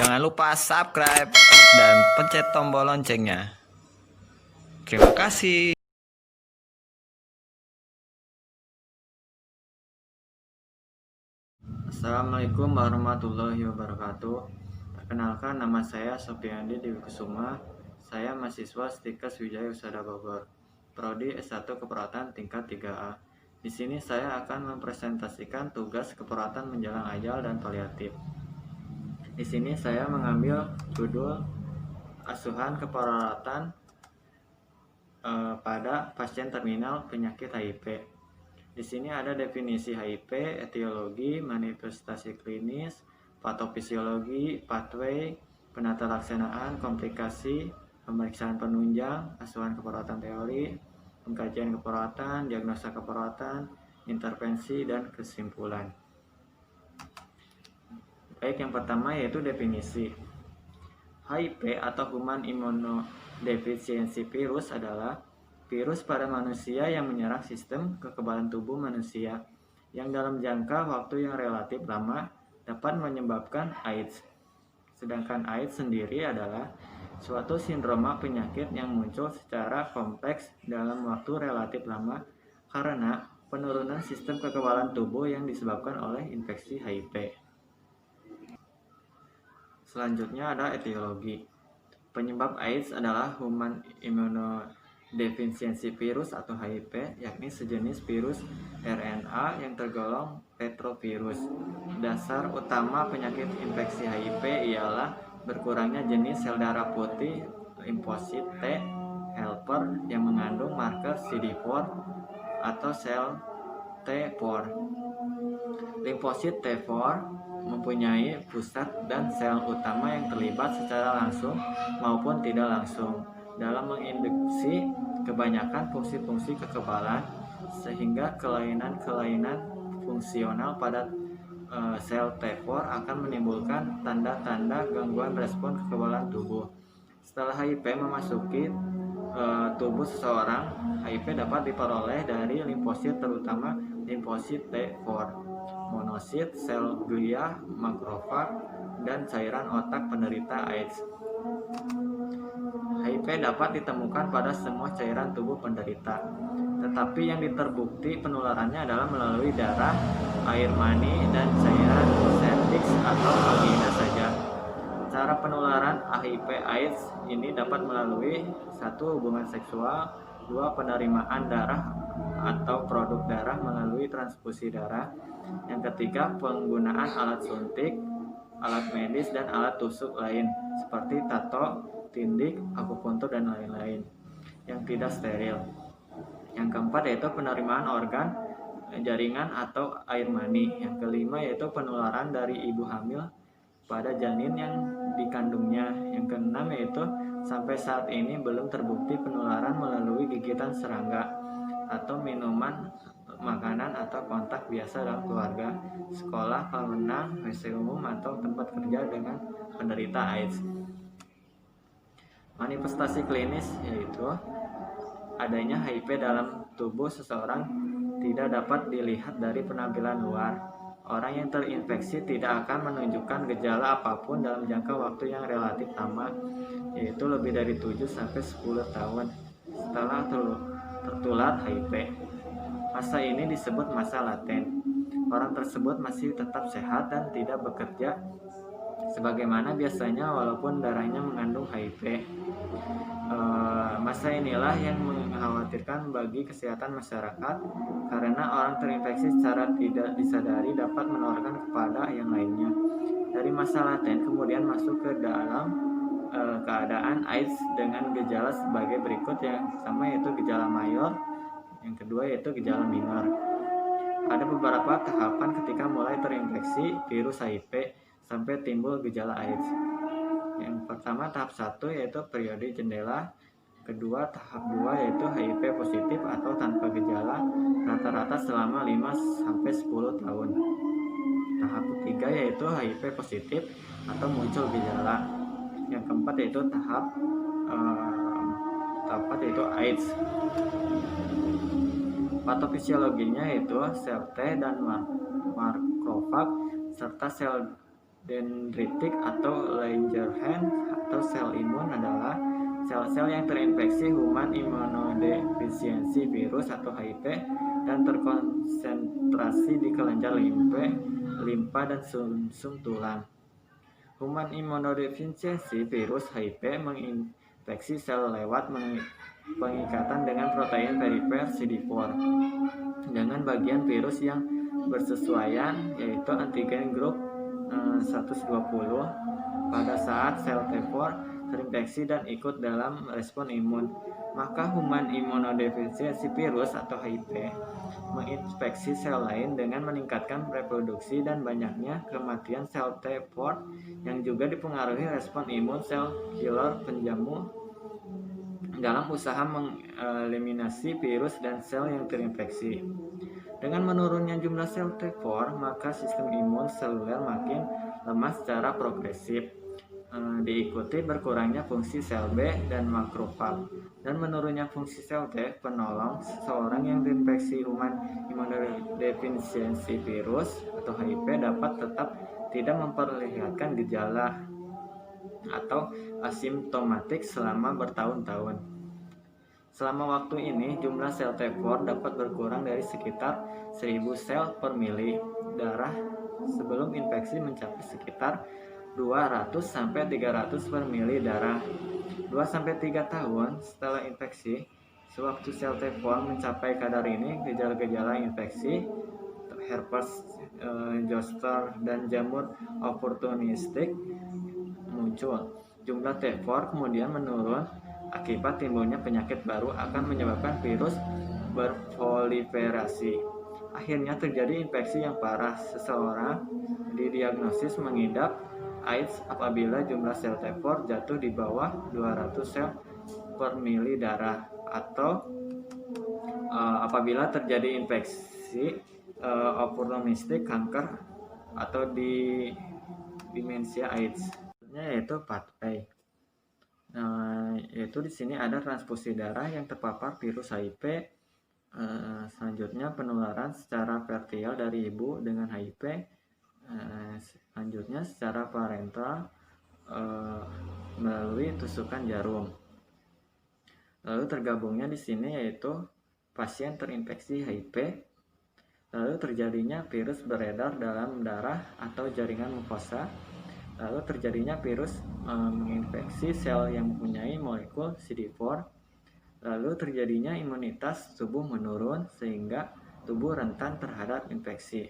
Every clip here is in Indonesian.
Jangan lupa subscribe dan pencet tombol loncengnya. Terima kasih. Assalamualaikum warahmatullahi wabarakatuh. Perkenalkan, nama saya Sofiandi Dewi Kusuma. Saya mahasiswa Stikes Wijaya Usada Bogor, Prodi S1 Keperawatan tingkat 3A. Di sini saya akan mempresentasikan tugas keperawatan menjelang ajal dan paliatif. Di sini saya mengambil judul asuhan keperawatan pada pasien terminal penyakit HIV. Di sini ada definisi HIV, etiologi, manifestasi klinis, patofisiologi, pathway, penata laksanaan, komplikasi, pemeriksaan penunjang, asuhan keperawatan teori, pengkajian keperawatan, diagnosa keperawatan, intervensi, dan kesimpulan. Baik, yang pertama yaitu definisi. HIV atau Human Immunodeficiency Virus adalah virus pada manusia yang menyerang sistem kekebalan tubuh manusia yang dalam jangka waktu yang relatif lama dapat menyebabkan AIDS. Sedangkan AIDS sendiri adalah suatu sindroma penyakit yang muncul secara kompleks dalam waktu relatif lama karena penurunan sistem kekebalan tubuh yang disebabkan oleh infeksi HIV. Selanjutnya ada etiologi. Penyebab AIDS adalah Human Immunodeficiency Virus atau HIV, yakni sejenis virus RNA yang tergolong retrovirus. Dasar utama penyakit infeksi HIV ialah berkurangnya jenis sel darah putih limfosit T helper yang mengandung marker CD4 atau sel T4. Limfosit T4 mempunyai pusat dan sel utama yang terlibat secara langsung maupun tidak langsung dalam menginduksi kebanyakan fungsi-fungsi kekebalan, sehingga kelainan-kelainan fungsional pada sel T4 akan menimbulkan tanda-tanda gangguan respon kekebalan tubuh. Setelah HIV memasuki tubuh seseorang, HIV dapat diperoleh dari limfosit, terutama limfosit T4, monosit, sel glia, makrofag, dan cairan otak penderita AIDS. HIV dapat ditemukan pada semua cairan tubuh penderita, tetapi yang terbukti penularannya adalah melalui darah, air mani, dan cairan septic atau vagina saja. Cara penularan HIV/AIDS ini dapat melalui 1. Hubungan seksual, 2. Penerimaan darah atau produk darah melalui transfusi darah, yang ketiga penggunaan alat suntik, alat medis, dan alat tusuk lain seperti tato, tindik, akupuntur, dan lain-lain yang tidak steril. Yang keempat yaitu penerimaan organ, jaringan, atau air mani. Yang kelima yaitu penularan dari ibu hamil pada janin yang dikandungnya. Yang keenam yaitu sampai saat ini belum terbukti penularan melalui gigitan serangga atau minuman, makanan, atau kontak biasa dalam keluarga, sekolah, kolam renang, WC umum, atau tempat kerja dengan penderita AIDS. Manifestasi klinis yaitu adanya HIV dalam tubuh seseorang tidak dapat dilihat dari penampilan luar. Orang yang terinfeksi tidak akan menunjukkan gejala apapun dalam jangka waktu yang relatif lama, yaitu lebih dari 7-10 tahun setelah tertular HIV. Masa ini disebut masa laten. Orang tersebut masih tetap sehat dan tidak bekerja sebagaimana biasanya walaupun darahnya mengandung HIV. Masa inilah yang mengkhawatirkan bagi kesehatan masyarakat karena orang terinfeksi secara tidak disadari dapat menularkan kepada yang lainnya. Dari masa laten kemudian masuk ke dalam keadaan AIDS dengan gejala sebagai berikut. Yang pertama yaitu gejala mayor, yang kedua yaitu gejala minor. Ada beberapa tahapan ketika mulai terinfeksi virus HIV sampai timbul gejala AIDS. Yang pertama tahap 1 yaitu periode jendela, kedua tahap 2 yaitu HIV positif atau tanpa gejala rata-rata selama 5-10 tahun. Tahap ketiga yaitu HIV positif atau muncul gejala. Yang keempat yaitu tahap 4 yaitu AIDS. Patofisiologinya yaitu sel T dan makrofag serta sel dendritik atau Langerhans atau sel imun adalah sel-sel yang terinfeksi human immunodeficiency virus atau HIV dan terkonsentrasi di kelenjar limpa dan sumsum tulang. Human immunodeficiency virus HIV menginfeksi sel lewat pengikatan dengan protein perifer CD4 dengan bagian virus yang bersesuaian, yaitu antigen grup 120 pada saat sel T4 terinfeksi dan ikut dalam respon imun. Maka human immunodeficiency virus atau HIV menginfeksi sel lain dengan meningkatkan reproduksi dan banyaknya kematian sel T4 yang juga dipengaruhi respon imun sel killer penjamu dalam usaha mengeliminasi virus dan sel yang terinfeksi. Dengan menurunnya jumlah sel T4, maka sistem imun seluler makin lemah secara progresif, diikuti berkurangnya fungsi sel B dan makrofag, dan menurunnya fungsi sel T penolong. Seseorang yang terinfeksi human immunodeficiency virus atau HIV dapat tetap tidak memperlihatkan gejala atau asimptomatik selama bertahun-tahun. Selama waktu ini, jumlah sel T4 dapat berkurang dari sekitar 1000 sel per mili darah sebelum infeksi mencapai sekitar 200-300 per mili darah. 2-3 tahun setelah infeksi, sewaktu sel T4 mencapai kadar ini, gejala-gejala infeksi, herpes zoster, dan jamur oportunistik muncul. Jumlah T4 kemudian menurun akibat timbulnya penyakit baru akan menyebabkan virus berproliferasi. Akhirnya terjadi infeksi yang parah. Seseorang didiagnosis mengidap AIDS apabila jumlah sel T4 jatuh di bawah 200 sel per mili darah, atau apabila terjadi infeksi oportunistik, kanker, atau di demensia AIDS, yaitu pathway. Yaitu di sini ada transfusi darah yang terpapar virus HIV. Selanjutnya penularan secara vertikal dari ibu dengan HIV. Selanjutnya secara parental melalui tusukan jarum. Lalu tergabungnya di sini yaitu pasien terinfeksi HIV. Lalu terjadinya virus beredar dalam darah atau jaringan mukosa. Lalu terjadinya virus menginfeksi sel yang mempunyai molekul CD4. Lalu terjadinya imunitas tubuh menurun sehingga tubuh rentan terhadap infeksi.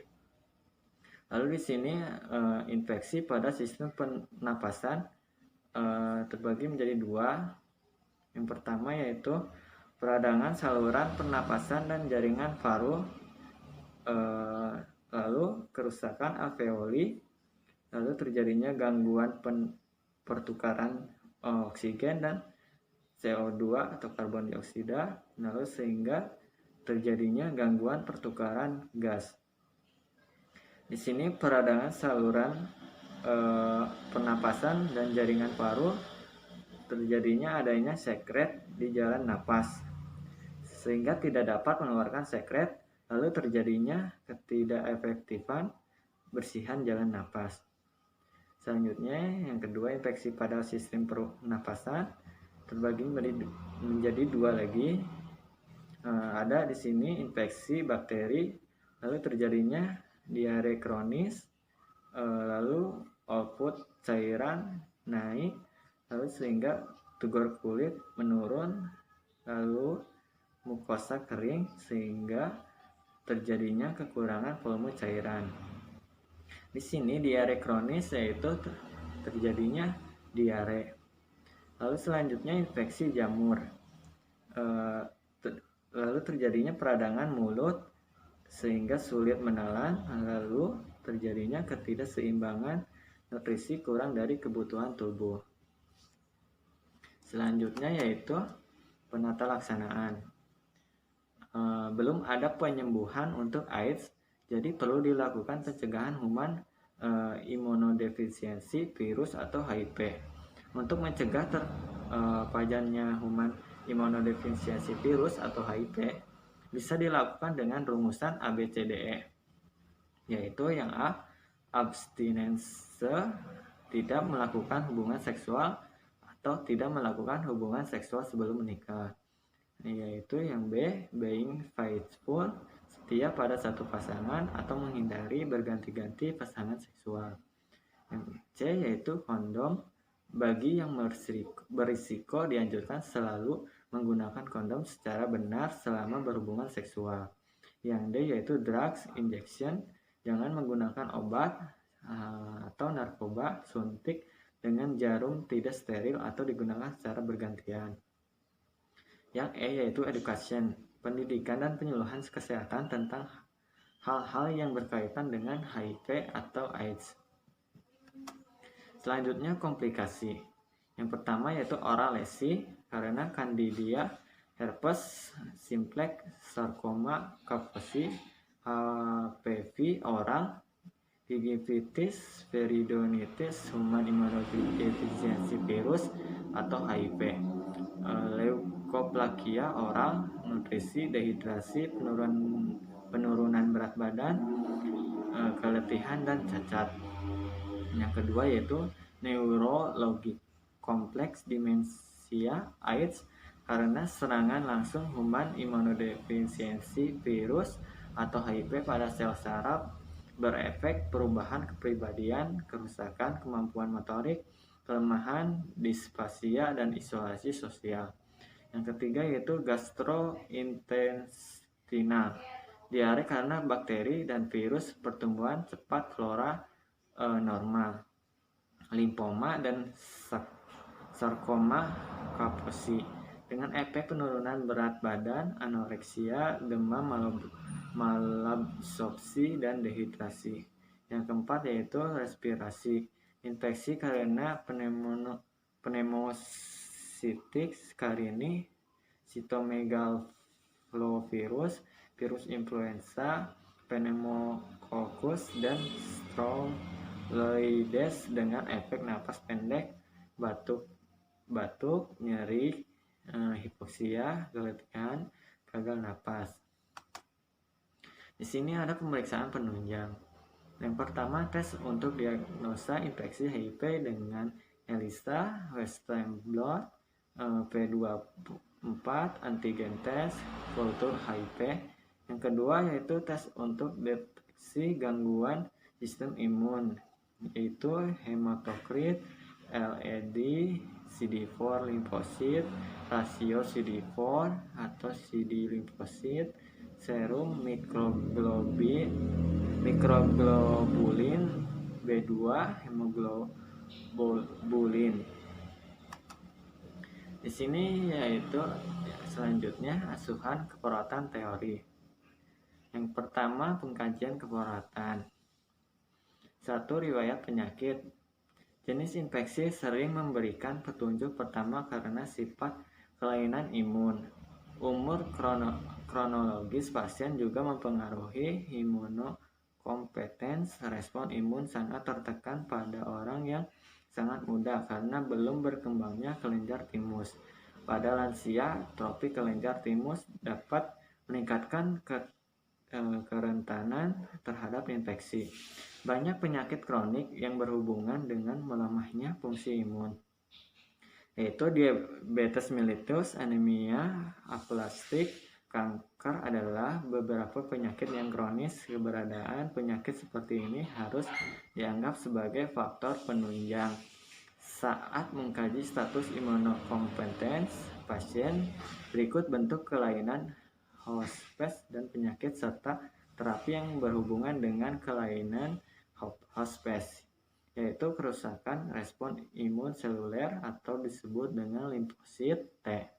Lalu di sini infeksi pada sistem pernapasan terbagi menjadi dua. Yang pertama yaitu peradangan saluran pernapasan dan jaringan paru, lalu kerusakan alveoli. Lalu terjadinya gangguan pertukaran oksigen dan CO2 atau karbon dioksida, lalu sehingga terjadinya gangguan pertukaran gas. Di sini peradangan saluran pernapasan dan jaringan paru, terjadinya adanya sekret di jalan napas sehingga tidak dapat mengeluarkan sekret, lalu terjadinya ketidakefektifan bersihan jalan napas. Selanjutnya yang kedua, infeksi pada sistem pernapasan terbagi menjadi dua lagi. Ada di sini infeksi bakteri, lalu terjadinya diare kronis, lalu output cairan naik, lalu sehingga tugor kulit menurun, lalu mukosa kering sehingga terjadinya kekurangan volume cairan. Di sini diare kronis yaitu terjadinya diare. Lalu selanjutnya infeksi jamur. Lalu terjadinya peradangan mulut sehingga sulit menelan, lalu terjadinya ketidakseimbangan nutrisi kurang dari kebutuhan tubuh. Selanjutnya yaitu penata laksanaan. Belum ada penyembuhan untuk AIDS, jadi perlu dilakukan pencegahan human immunodeficiency virus atau HIV. Untuk mencegah terpajannya human immunodeficiency virus atau HIV bisa dilakukan dengan rumusan ABCDE, yaitu yang A, abstinence, tidak melakukan hubungan seksual atau tidak melakukan hubungan seksual sebelum menikah. Yaitu yang B, being faithful, setia pada satu pasangan atau menghindari berganti-ganti pasangan seksual. Yang C yaitu kondom, bagi yang berisiko dianjurkan selalu menggunakan kondom secara benar selama berhubungan seksual. Yang D yaitu drugs injection, jangan menggunakan obat atau narkoba suntik dengan jarum tidak steril atau digunakan secara bergantian. Yang E yaitu education, pendidikan dan penyuluhan kesehatan tentang hal-hal yang berkaitan dengan HIV atau AIDS. Selanjutnya komplikasi. Yang pertama yaitu oral lesi karena Candida, herpes simplex, sarkoma, kaposi, HPV oral, gingivitis, peridonitis, human immunodeficiency virus atau HIV, leukoplakia oral, nutrisi, dehidrasi, penurunan berat badan, keletihan dan cacat. Yang kedua yaitu neurologi, kompleks demensia, AIDS karena serangan langsung human immunodeficiency virus atau HIV pada sel saraf, berefek perubahan kepribadian, kerusakan kemampuan motorik, kelemahan, disfasia, dan isolasi sosial. Yang ketiga yaitu gastrointestinal, diare karena bakteri dan virus, pertumbuhan cepat flora normal, limfoma dan sarkoma kaposi dengan efek penurunan berat badan, anoreksia, demam, malabsorpsi, dan dehidrasi. Yang keempat yaitu respirasi, infeksi karena pneumocystis carini, cytomegalovirus, virus influenza, pneumococcus, dan Staphylococcus dengan efek napas pendek, batuk, nyeri, hipoksia, keletihan, gagal napas. Di sini ada pemeriksaan penunjang. Yang pertama tes untuk diagnosa infeksi HIV dengan ELISA, Western blot, P24, antigen test, kultur HIV. Yang kedua yaitu tes untuk deteksi gangguan sistem imun, yaitu hematokrit, LED, CD4 limfosit, rasio CD4 atau CD limfosit, serum mikroglobulin B2, hemoglobulin. Di sini yaitu selanjutnya asuhan keperawatan teori. Yang pertama pengkajian keperawatan. 1. Riwayat penyakit. Jenis infeksi sering memberikan petunjuk pertama karena sifat kelainan imun. Umur kronologis pasien juga mempengaruhi imunokompetens. Respon imun sangat tertekan pada orang yang sangat muda karena belum berkembangnya kelenjar timus. Pada lansia, atrofi kelenjar timus dapat meningkatkan kerentanan terhadap infeksi. Banyak penyakit kronik yang berhubungan dengan melemahnya fungsi imun, yaitu diabetes mellitus, anemia aplastik, kanker adalah beberapa penyakit yang kronis. Keberadaan penyakit seperti ini harus dianggap sebagai faktor penunjang saat mengkaji status imunokompetens pasien. Berikut bentuk kelainan hospes dan penyakit serta terapi yang berhubungan dengan kelainan hospes, yaitu kerusakan respon imun seluler atau disebut dengan limfosit T.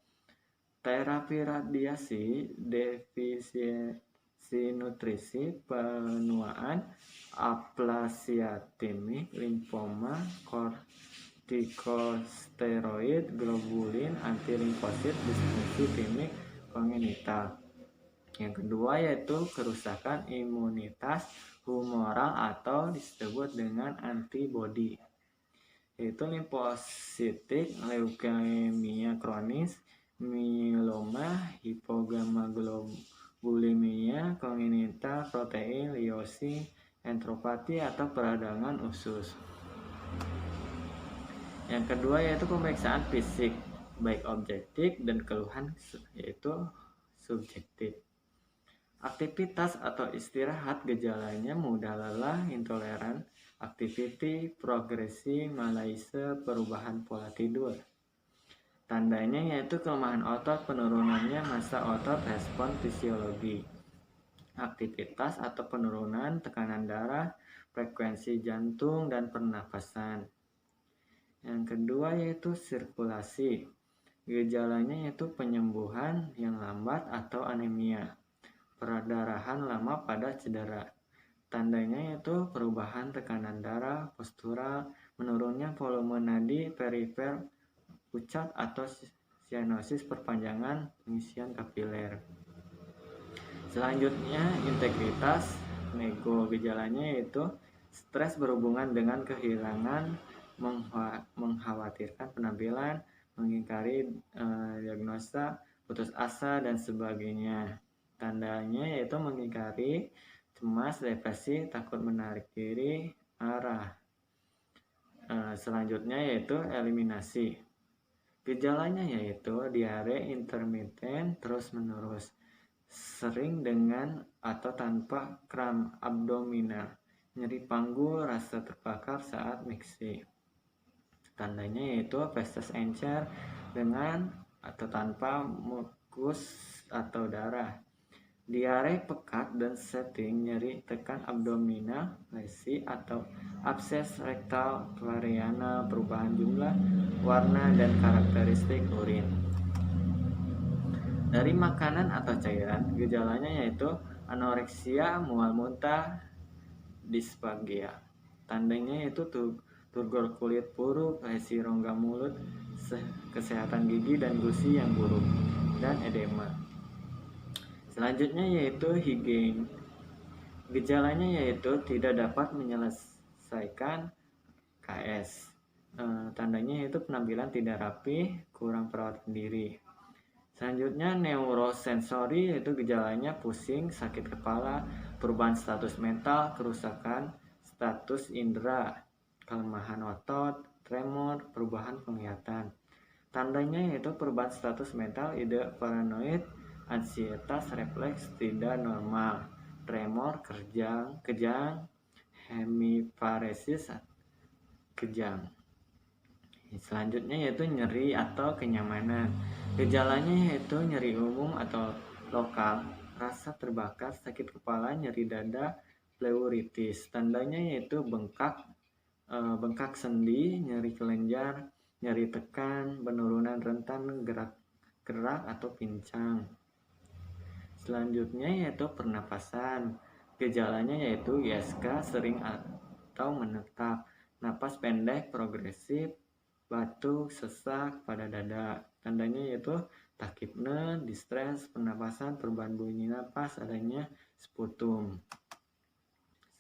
Terapi radiasi, defisiensi nutrisi, penuaan, aplasia-timik, limfoma, kortikosteroid, globulin, anti-limfosit, disfungsi timik kongenital. Yang kedua yaitu kerusakan imunitas humoral atau disebut dengan antibodi, yaitu limfositik, leukemia kronis, myeloma, hipogammaglobulinemia kongenital, protein liosin, entropati atau peradangan usus. Yang kedua yaitu pemeriksaan fisik, baik objektif dan keluhan yaitu subjektif. Aktivitas atau istirahat gejalanya mudah lelah, intoleran, activity, progresi, malaise, perubahan pola tidur. Tandanya yaitu kelemahan otot, penurunannya massa otot, respon fisiologi. Aktivitas atau penurunan tekanan darah, frekuensi jantung, dan pernapasan. Yang kedua yaitu sirkulasi. Gejalanya yaitu penyembuhan yang lambat atau anemia, perdarahan lama pada cedera. Tandanya yaitu perubahan tekanan darah, postural, menurunnya volume nadi, perifer, pucat atau sianosis, perpanjangan pengisian kapiler. Selanjutnya integritas nego. Gejalanya yaitu stres berhubungan dengan kehilangan, mengkhawatirkan penampilan, mengingkari diagnosa, putus asa, dan sebagainya. Tandanya yaitu mengingkari, cemas, depresi, takut menarik diri, arah. Selanjutnya yaitu eliminasi. Gejalanya yaitu diare intermiten terus-menerus, sering dengan atau tanpa kram abdominal, nyeri panggul, rasa terbakar saat mixing. Tandanya yaitu festus encer dengan atau tanpa mukus atau darah, diare pekat dan setting, nyeri tekan abdominal, lesi atau abses rektal, variana, perubahan jumlah, warna, dan karakteristik urin. Dari makanan atau cairan, gejalanya yaitu anoreksia, mual muntah, disfagia. Tandanya yaitu turgor kulit buruk, lesi rongga mulut, kesehatan gigi dan gusi yang buruk, dan edema. Selanjutnya yaitu higiene. Gejalanya yaitu tidak dapat menyelesaikan KS. Tandanya yaitu penampilan tidak rapi, kurang perawatan diri. Selanjutnya neurosensori, yaitu gejalanya pusing, sakit kepala, perubahan status mental, kerusakan status indera, kelemahan otot, tremor, perubahan penglihatan. Tandanya yaitu perubahan status mental, ide paranoid, ansietas, refleks tidak normal, tremor, kejang, hemiparesis, kejang. Selanjutnya yaitu nyeri atau kenyamanan. Gejalanya yaitu nyeri umum atau lokal, rasa terbakar, sakit kepala, nyeri dada, pleuritis. Tandanya yaitu bengkak sendi, nyeri kelenjar, nyeri tekan, penurunan rentan gerak atau pincang. Selanjutnya yaitu pernapasan. Gejalanya yaitu ISK sering atau menetap, napas pendek progresif, batuk, sesak pada dada. Tandanya yaitu takipne, distres, pernapasan, perubahan bunyi napas, adanya sputum.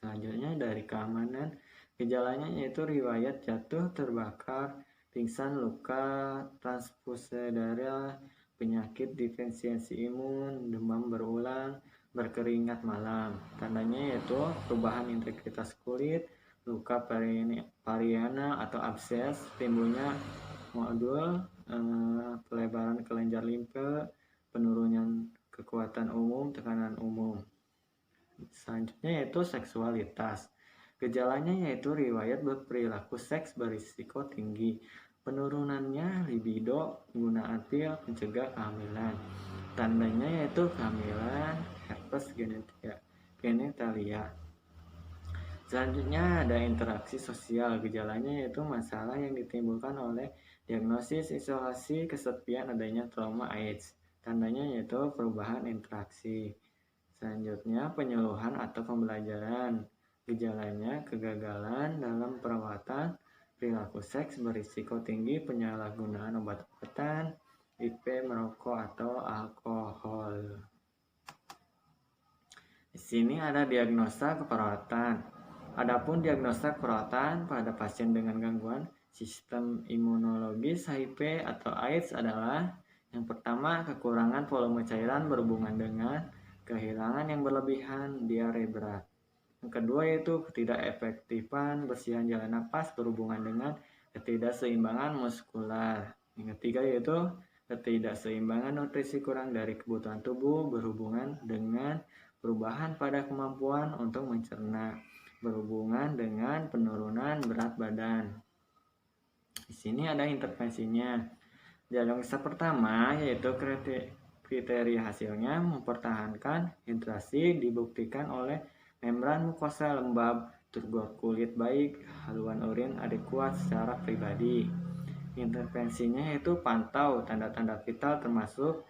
Selanjutnya dari keamanan, gejalanya yaitu riwayat jatuh, terbakar, pingsan, luka, transfusi darah, penyakit defisiensi imun, demam berulang, berkeringat malam. Tandanya yaitu perubahan integritas kulit, luka pariana atau abses, timbulnya modul, pelebaran kelenjar limfe, penurunan kekuatan umum, tekanan umum. Selanjutnya yaitu seksualitas. Gejalanya yaitu riwayat berperilaku seks berisiko tinggi, penurunannya libido, penggunaan pil mencegah kehamilan. Tandanya yaitu kehamilan, herpes genitalia. Selanjutnya ada interaksi sosial. Gejalanya yaitu masalah yang ditimbulkan oleh diagnosis, isolasi, kesepian, adanya trauma AIDS. Tandanya yaitu perubahan interaksi. Selanjutnya penyuluhan atau pembelajaran. Gejalanya kegagalan dalam perawatan, perilaku seks berisiko tinggi, penyalahgunaan obat-obatan, IP, merokok atau alkohol. Di sini ada diagnosa keperawatan. Adapun diagnosa keperawatan pada pasien dengan gangguan sistem imunologis HIV atau AIDS adalah yang pertama, kekurangan volume cairan berhubungan dengan kehilangan yang berlebihan, diare berat. Yang kedua yaitu ketidakefektifan bersihan jalan napas berhubungan dengan ketidakseimbangan muskular. Yang ketiga yaitu ketidakseimbangan nutrisi kurang dari kebutuhan tubuh berhubungan dengan perubahan pada kemampuan untuk mencerna, berhubungan dengan penurunan berat badan. Di sini ada intervensinya. Diagnosa pertama yaitu kriteria hasilnya mempertahankan hidrasi dibuktikan oleh membran mukosa lembab, turgor kulit baik, haluan urin adekuat secara pribadi. Intervensinya yaitu pantau tanda-tanda vital termasuk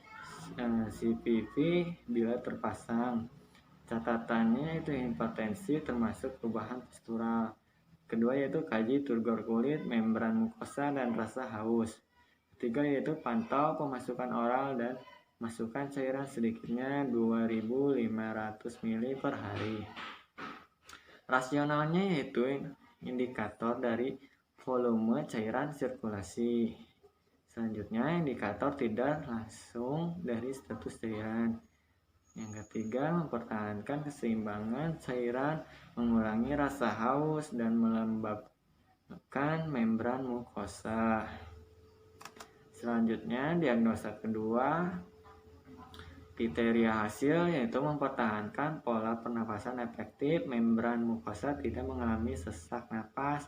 CPV bila terpasang. Catatannya itu hipertensi termasuk perubahan postural. Kedua yaitu kaji turgor kulit, membran mukosa, dan rasa haus. Ketiga yaitu pantau pemasukan oral dan masukkan cairan sedikitnya 2500 ml per hari. Rasionalnya yaitu indikator dari volume cairan sirkulasi. Selanjutnya indikator tidak langsung dari status cairan. Yang ketiga mempertahankan keseimbangan cairan, mengurangi rasa haus, dan melembabkan membran mukosa. Selanjutnya diagnosa kedua kriteria hasil yaitu mempertahankan pola pernapasan efektif, membran mukosa tidak mengalami sesak napas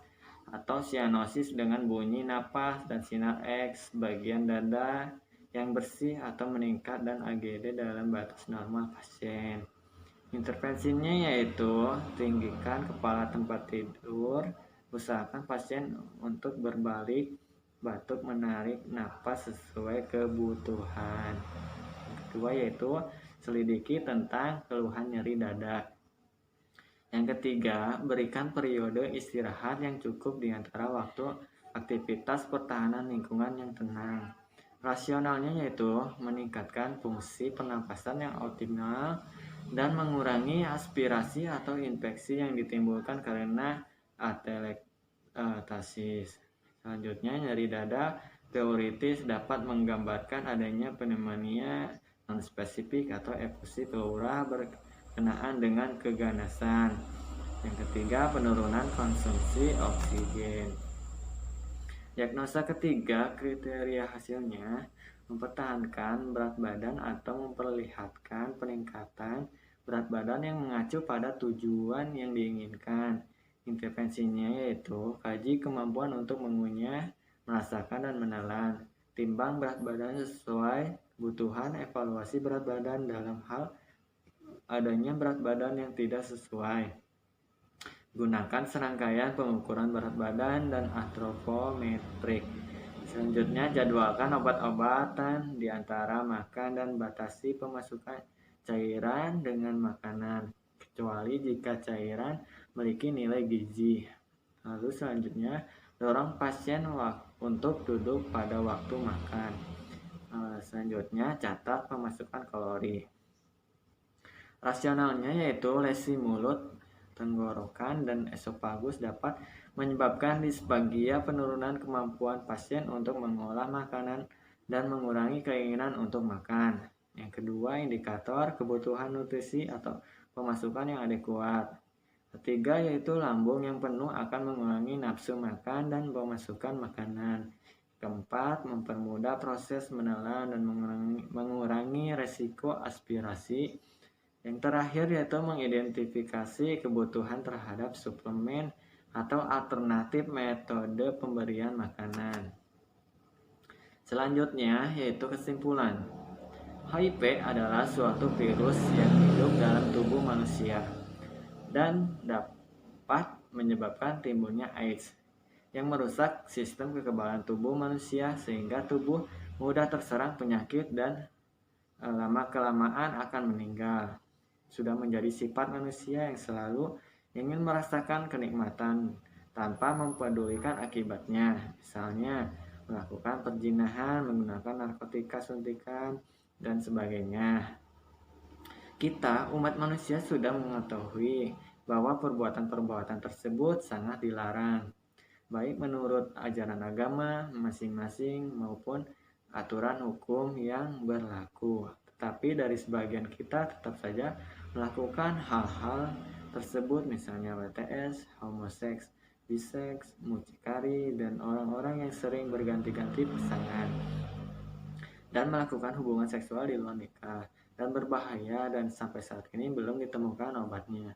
atau sianosis dengan bunyi napas dan sinar X, bagian dada yang bersih atau meningkat, dan AGD dalam batas normal pasien. Intervensinya yaitu tinggikan kepala tempat tidur, usahakan pasien untuk berbalik, batuk, menarik napas sesuai kebutuhan. Yang kedua yaitu selidiki tentang keluhan nyeri dada. Yang ketiga, berikan periode istirahat yang cukup di antara waktu aktivitas pertahanan lingkungan yang tenang. Rasionalnya yaitu meningkatkan fungsi pernapasan yang optimal dan mengurangi aspirasi atau infeksi yang ditimbulkan karena atelektasis. Selanjutnya, nyeri dada teoritis dapat menggambarkan adanya pneumonia non-spesifik atau efusi pleura berkenaan dengan keganasan. Yang ketiga, penurunan konsumsi oksigen. Diagnosa ketiga, kriteria hasilnya mempertahankan berat badan atau memperlihatkan peningkatan berat badan yang mengacu pada tujuan yang diinginkan. Intervensinya yaitu kaji kemampuan untuk mengunyah, merasakan, dan menelan. Timbang berat badan sesuai kebutuhan, evaluasi berat badan dalam hal adanya berat badan yang tidak sesuai. Gunakan serangkaian pengukuran berat badan dan antropometrik. Selanjutnya, jadwalkan obat-obatan di antara makan dan batasi pemasukan cairan dengan makanan, kecuali jika cairan memiliki nilai gizi. Lalu selanjutnya, dorong pasien untuk duduk pada waktu makan. Selanjutnya, catat pemasukan kalori. Rasionalnya yaitu lesi mulut, tenggorokan, dan esofagus dapat menyebabkan disfagia, penurunan kemampuan pasien untuk mengolah makanan, dan mengurangi keinginan untuk makan. Yang kedua, indikator kebutuhan nutrisi atau pemasukan yang adekuat. Ketiga yaitu lambung yang penuh akan mengurangi nafsu makan dan pemasukan makanan. Keempat, mempermudah proses menelan dan mengurangi resiko aspirasi. Yang terakhir yaitu mengidentifikasi kebutuhan terhadap suplemen atau alternatif metode pemberian makanan. Selanjutnya yaitu kesimpulan. HIV adalah suatu virus yang hidup dalam tubuh manusia dan dapat menyebabkan timbulnya AIDS yang merusak sistem kekebalan tubuh manusia sehingga tubuh mudah terserang penyakit dan lama-kelamaan akan meninggal. Sudah menjadi sifat manusia yang selalu ingin merasakan kenikmatan tanpa mempedulikan akibatnya. Misalnya, melakukan perzinahan, menggunakan narkotika suntikan, dan sebagainya. Kita, umat manusia, sudah mengetahui bahwa perbuatan-perbuatan tersebut sangat dilarang, baik menurut ajaran agama masing-masing maupun aturan hukum yang berlaku. Tetapi dari sebagian kita tetap saja melakukan hal-hal tersebut, misalnya WTS, homoseks, biseks, mucikari, dan orang-orang yang sering berganti-ganti pasangan dan melakukan hubungan seksual di luar nikah, dan berbahaya dan sampai saat ini belum ditemukan obatnya.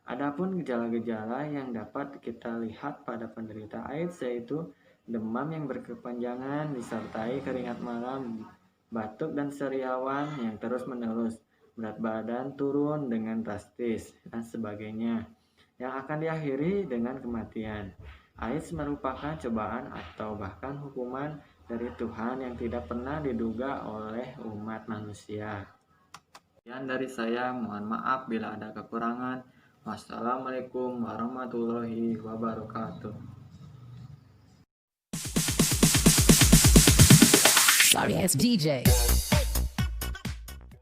Adapun gejala-gejala yang dapat kita lihat pada penderita AIDS yaitu demam yang berkepanjangan disertai keringat malam, batuk dan sariawan yang terus-menerus, berat badan turun dengan drastis, dan sebagainya, yang akan diakhiri dengan kematian. AIDS merupakan cobaan atau bahkan hukuman dari Tuhan yang tidak pernah diduga oleh umat manusia. Sekian dari saya, mohon maaf bila ada kekurangan. Wassalamualaikum warahmatullahi wabarakatuh. Sorry ass DJ.